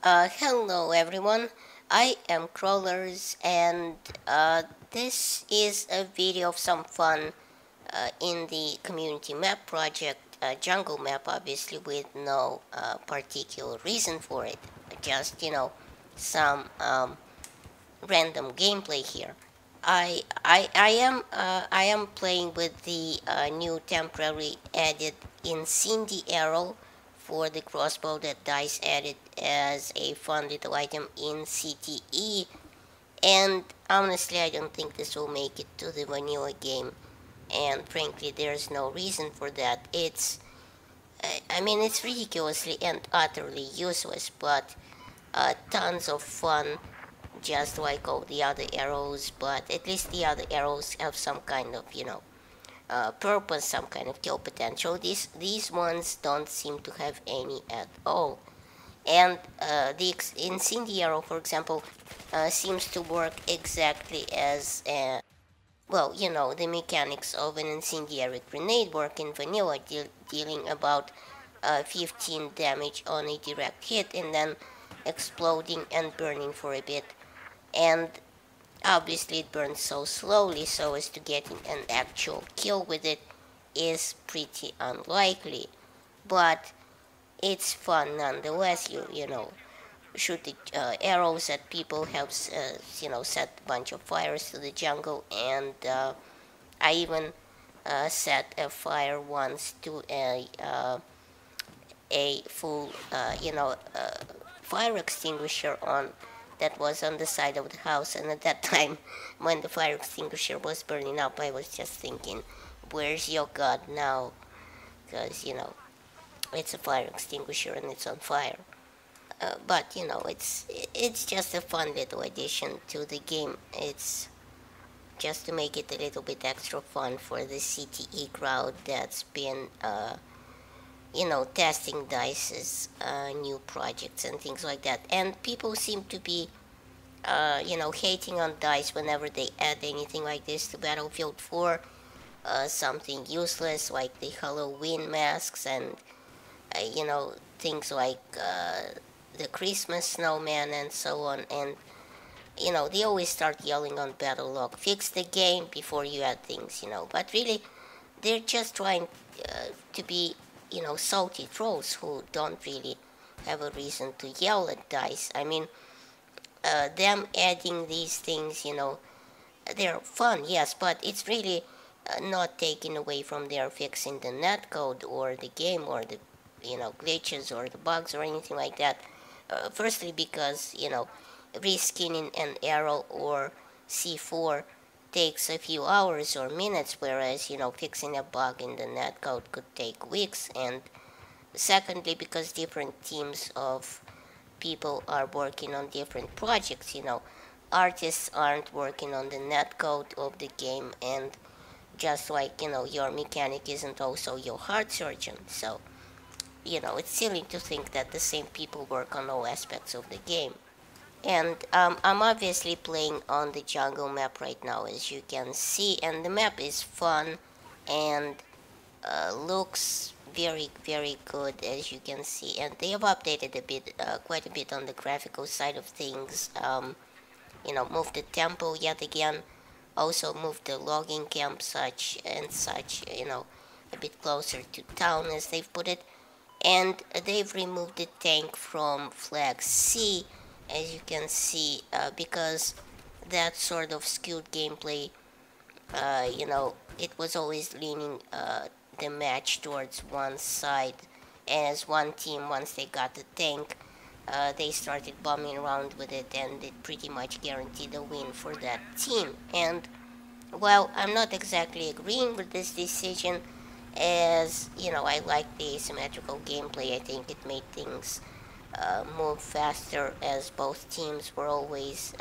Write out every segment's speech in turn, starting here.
Hello everyone, I am Crawlers and this is a video of some fun in the community map project, jungle map obviously with no particular reason for it, just some random gameplay here. I am playing with the new temporary added incendiary for the crossbow that DICE added as a fun little item in CTE, and honestly I don't think this will make it to the vanilla game, and frankly there's no reason for that. I mean it's ridiculously and utterly useless, but tons of fun just like all the other arrows, but at least the other arrows have some kind of, purpose, some kind of kill potential. These ones don't seem to have any at all. And the incendiary, for example, seems to work exactly as, well, the mechanics of an incendiary grenade work in vanilla, dealing about 15 damage on a direct hit and then exploding and burning for a bit. And obviously it burns so slowly, so as to get an actual kill with it is pretty unlikely, but it's fun nonetheless. You shoot the arrows at people, helps set a bunch of fires to the jungle, and I even set a fire once to a full fire extinguisher on that was on the side of the house. And at that time, when the fire extinguisher was burning up, I was just thinking, where's your god now? Because it's a fire extinguisher and it's on fire. But it's just a fun little addition to the game. It's just to make it a little bit extra fun for the CTE crowd that's been testing DICE's new projects and things like that. And people seem to be, hating on DICE whenever they add anything like this to Battlefield 4. Something useless like the Halloween masks and, things like the Christmas snowman and so on. And, they always start yelling on battle log, fix the game before you add things, But really, they're just trying to be salty trolls who don't really have a reason to yell at DICE. I mean, them adding these things, they're fun, yes, but it's really not taken away from their fixing the netcode or the game or the, glitches or the bugs or anything like that. Firstly, because, reskinning an arrow or C4 takes a few hours or minutes, whereas fixing a bug in the netcode could take weeks. And secondly, because different teams of people are working on different projects. Artists aren't working on the netcode of the game, and just like your mechanic isn't also your heart surgeon. So it's silly to think that the same people work on all aspects of the game. And I'm obviously playing on the jungle map right now, as you can see, and the map is fun and looks very, very good, as you can see. And they have updated a bit, quite a bit on the graphical side of things. Moved the temple yet again, also moved the logging camp such, a bit closer to town, as they've put it. And they've removed the tank from flag C, as you can see, because that sort of skewed gameplay, it was always leaning the match towards one side, as one team, once they got the tank, they started bombing around with it, and it pretty much guaranteed a win for that team. And while I'm not exactly agreeing with this decision, as I like the asymmetrical gameplay, I think it made things move faster, as both teams were always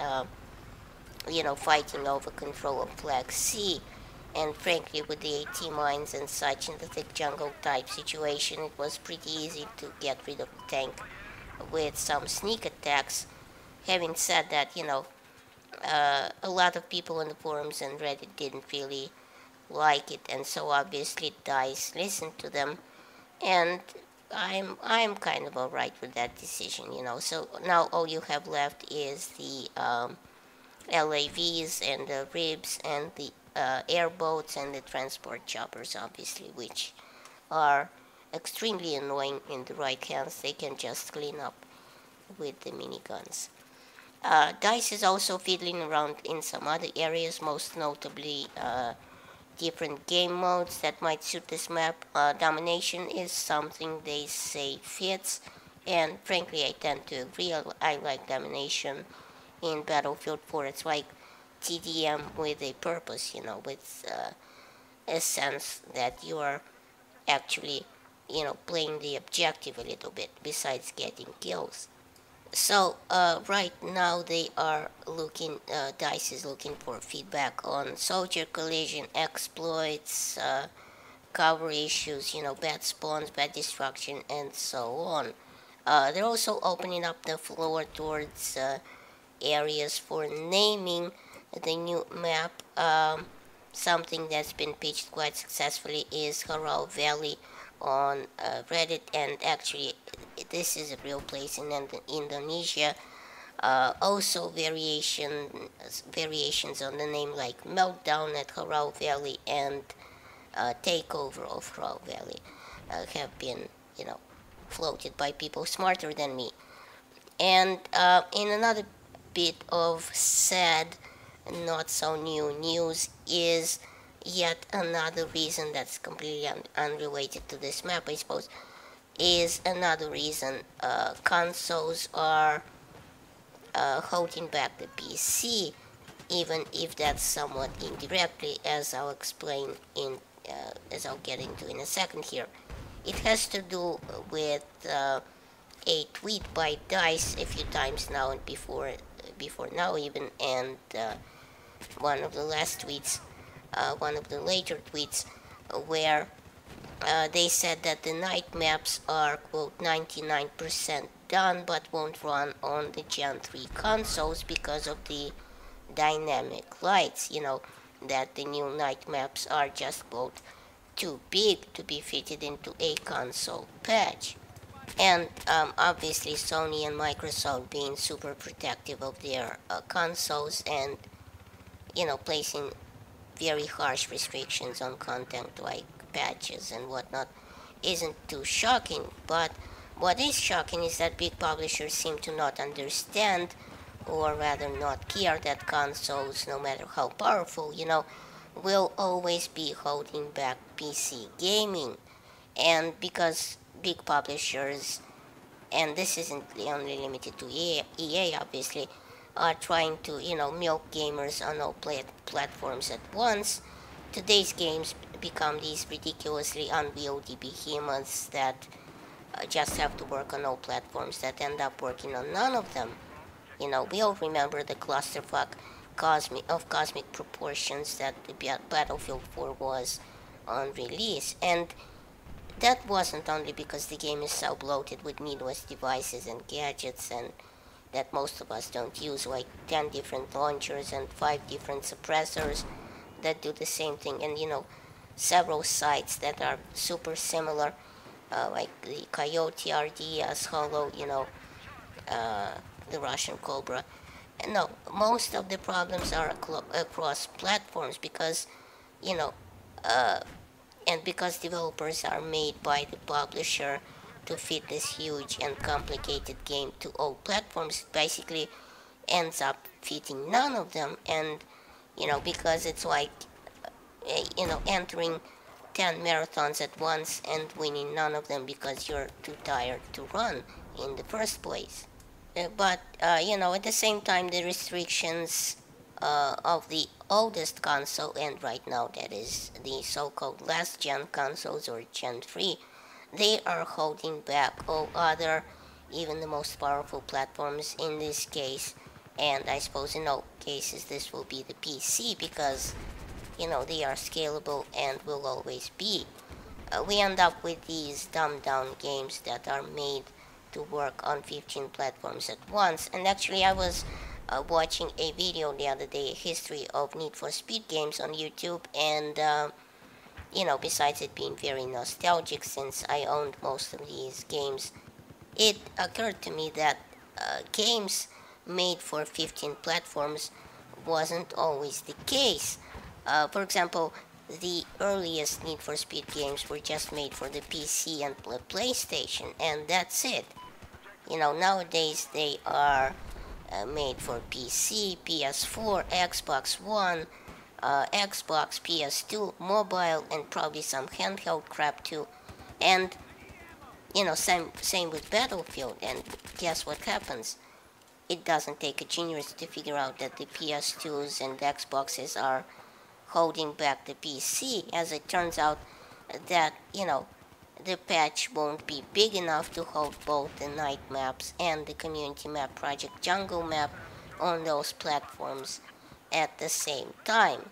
fighting over control of flag C. And frankly, with the AT mines and such in the thick jungle type situation, it was pretty easy to get rid of the tank with some sneak attacks. Having said that, a lot of people on the forums and Reddit didn't really like it, and so obviously DICE listened to them, and I'm kind of alright with that decision, you know. So now all you have left is the LAVs and the ribs and the airboats and the transport choppers, obviously, which are extremely annoying in the right hands. They can just clean up with the miniguns. DICE is also fiddling around in some other areas, most notably different game modes that might suit this map. Domination is something they say fits, and frankly, I tend to agree. I like domination in Battlefield 4. It's like TDM with a purpose, you know, with a sense that you are actually, you know, playing the objective a little bit besides getting kills. So right now they are looking, DICE is looking for feedback on soldier collision, exploits, cover issues, you know, bad spawns, bad destruction, and so on. They're also opening up the floor towards areas for naming the new map. Something that's been pitched quite successfully is Harau Valley on Reddit, and actually, this is a real place in Indonesia. Also, variations on the name like Meltdown at Harau Valley and Takeover of Harau Valley have been, you know, floated by people smarter than me. And in another bit of sad, not so new news is yet another reason that's completely unrelated to this map, I suppose, is another reason consoles are holding back the PC, even if that's somewhat indirectly, as I'll explain as I'll get into in a second here. It has to do with a tweet by DICE a few times now and before now even, and one of the last tweets, one of the later tweets, where they said that the night maps are, quote, 99% done but won't run on the Gen 3 consoles because of the dynamic lights, you know, that the new night maps are just, quote, too big to be fitted into a console patch. And obviously Sony and Microsoft being super protective of their consoles and, you know, placing very harsh restrictions on content like patches and whatnot isn't too shocking. But what is shocking is that big publishers seem to not understand, or rather not care, that consoles, no matter how powerful, you know, will always be holding back PC gaming. And because big publishers, and this isn't only limited to EA obviously, are trying to, you know, milk gamers on all platforms at once, today's games become these ridiculously unwieldy behemoths that just have to work on all platforms that end up working on none of them. You know, we all remember the clusterfuck cosmic proportions that the Battlefield 4 was on release, and that wasn't only because the game is so bloated with needless devices and gadgets and that most of us don't use, like 10 different launchers and 5 different suppressors that do the same thing, and, you know, several sites that are super similar, like the Coyote RD, as Hollow, you know, the Russian Cobra. And no, most of the problems are across platforms because, you know, and because developers are made by the publisher to fit this huge and complicated game to all platforms, it basically ends up fitting none of them. And, you know, because it's like, you know, entering 10 marathons at once and winning none of them because you're too tired to run in the first place. But, you know, at the same time, the restrictions of the oldest console, and right now that is the so-called last gen consoles or Gen 3, they are holding back all other, even the most powerful platforms in this case, and I suppose in all cases this will be the PC because, you know, they are scalable and will always be. We end up with these dumbed down games that are made to work on 15 platforms at once. And actually I was watching a video the other day, a history of Need for Speed games on YouTube, and besides it being very nostalgic since I owned most of these games, it occurred to me that games made for 15 platforms wasn't always the case. For example, the earliest Need for Speed games were just made for the PC and PlayStation, and that's it. Nowadays they are made for PC, PS4, Xbox One, Xbox, PS2, mobile, and probably some handheld crap too. And same with Battlefield. And guess what happens? It doesn't take a genius to figure out that the PS2s and Xboxes are holding back the PC. As it turns out, that the patch won't be big enough to hold both the night maps and the community map Project Jungle map on those platforms at the same time,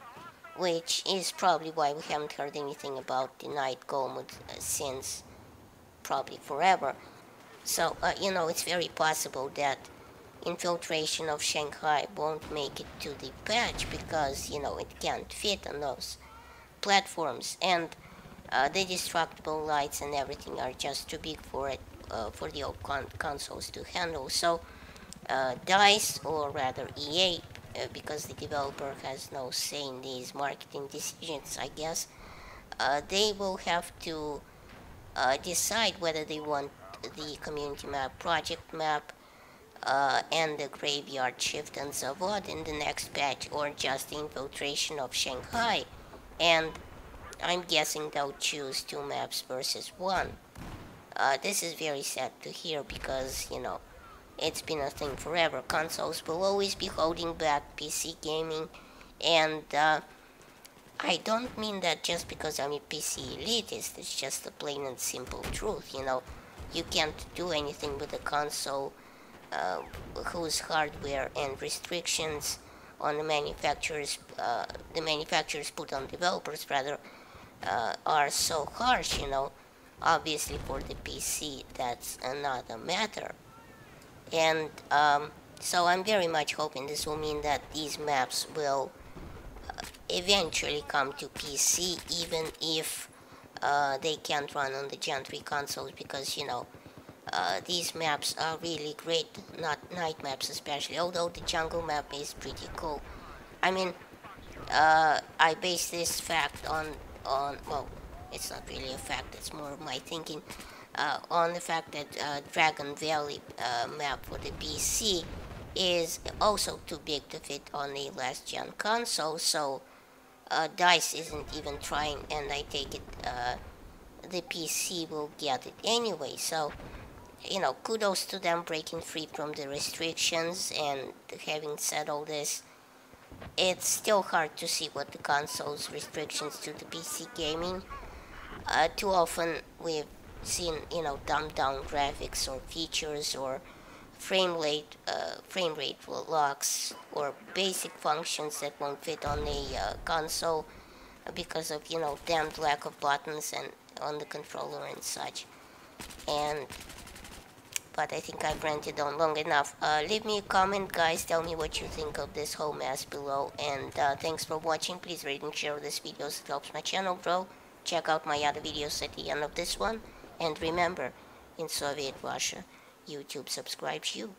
which is probably why we haven't heard anything about the night go mode since probably forever. So, it's very possible that Infiltration of Shanghai won't make it to the patch because, it can't fit on those platforms, and the destructible lights and everything are just too big for it, for the old consoles to handle. So, DICE, or rather EA, because the developer has no say in these marketing decisions, I guess, they will have to decide whether they want the community map, project map, and the graveyard shift and Zavod in the next patch, or just the Infiltration of Shanghai. And I'm guessing they'll choose 2 maps versus 1. This is very sad to hear because, it's been a thing forever. Consoles will always be holding back PC gaming, and I don't mean that just because I'm a PC elitist. It's just a plain and simple truth. You can't do anything with a console whose hardware and restrictions on the manufacturers put on developers rather, are so harsh. Obviously for the PC that's another matter. And so I'm very much hoping this will mean that these maps will eventually come to PC, even if they can't run on the Gen 3 consoles, because these maps are really great, not night maps especially, although the jungle map is pretty cool. I mean, I base this fact on, well, it's not really a fact, it's more of my thinking, on the fact that Dragon Valley map for the PC is also too big to fit on the last gen console, so DICE isn't even trying, and I take it the PC will get it anyway. So, kudos to them breaking free from the restrictions. And having said all this, it's still hard to see what the console's restrictions to the PC gaming. Too often we've seen, dumbed down graphics or features or frame rate locks or basic functions that won't fit on the console because of, damned lack of buttons and on the controller and such. But I think I've ranted on long enough. Leave me a comment, guys. Tell me what you think of this whole mess below. And thanks for watching. Please rate and share this video. It helps my channel grow. Check out my other videos at the end of this one. And remember, in Soviet Russia, YouTube subscribes you.